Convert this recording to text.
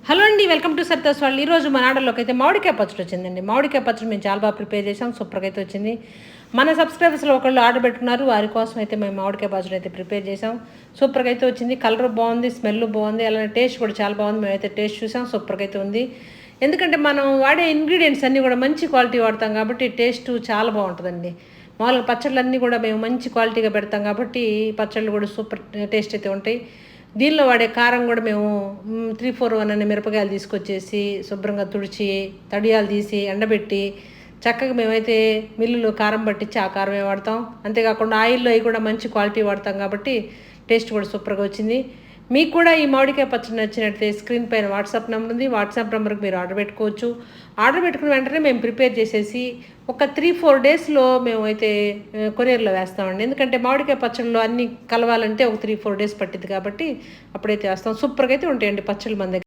Hello అండి, welcome to Saritha's వాళ్ళు. ఈరోజు మన ఆర్డర్లోకి అయితే మామిడికాయ పచ్చడి వచ్చిందండి. మామిడికాయ పచ్చడి మేము చాలా బాగా ప్రిపేర్ చేసాం, సూపర్గా అయితే వచ్చింది. మన సబ్స్క్రైబర్స్లో ఒకళ్ళు ఆర్డర్ పెట్టుకున్నారు, వారి కోసం అయితే మేము మామిడికాయ పచ్చడి అయితే ప్రిపేర్ చేసాం. సూపర్గా అయితే వచ్చింది. కలర్ బాగుంది, స్మెల్ బాగుంది, అలానే టేస్ట్ కూడా చాలా బాగుంది. మేమైతే టేస్ట్ చూసాం, సూపర్గా అయితే ఉంది. ఎందుకంటే మనం వాడే ఇంగ్రీడియంట్స్ అన్నీ కూడా మంచి క్వాలిటీ వాడతాం కాబట్టి టేస్ట్ చాలా బాగుంటుందండి. మామూలుగా పచ్చళ్ళన్నీ కూడా మేము మంచి క్వాలిటీగా పెడతాం కాబట్టి పచ్చళ్ళు కూడా సూపర్ టేస్ట్ అయితే ఉంటాయి. దీనిలో వాడే కారం కూడా మేము 341 అనే మిరపకాయలు తీసుకొచ్చేసి శుభ్రంగా తుడిచి తడియాలు తీసి ఎండబెట్టి చక్కగా మేమైతే మిల్లులో కారం పట్టించి ఆ కారమే వాడతాం. అంతేకాకుండా ఆయిల్లో అవి కూడా మంచి క్వాలిటీ వాడతాం కాబట్టి టేస్ట్ కూడా సూపర్గా వచ్చింది. మీకు కూడా ఈ మామిడికాయ పచ్చడి నచ్చినట్లయితే స్క్రీన్ పైన వాట్సాప్ నెంబర్ ఉంది, వాట్సాప్ నెంబర్కి మీరు ఆర్డర్ పెట్టుకోవచ్చు. ఆర్డర్ పెట్టుకున్న వెంటనే మేము ప్రిపేర్ చేసేసి ఒక 3-4 డేస్లో మేము అయితే కొరియర్లో వేస్తామండి. ఎందుకంటే మామిడికాయ పచ్చడిలో అన్నీ కలవాలంటే ఒక 3-4 డేస్ పట్టింది కాబట్టి అప్పుడైతే వేస్తాం. సూపర్గా అయితే ఉంటాయండి పచ్చళ్ళు మన దగ్గర.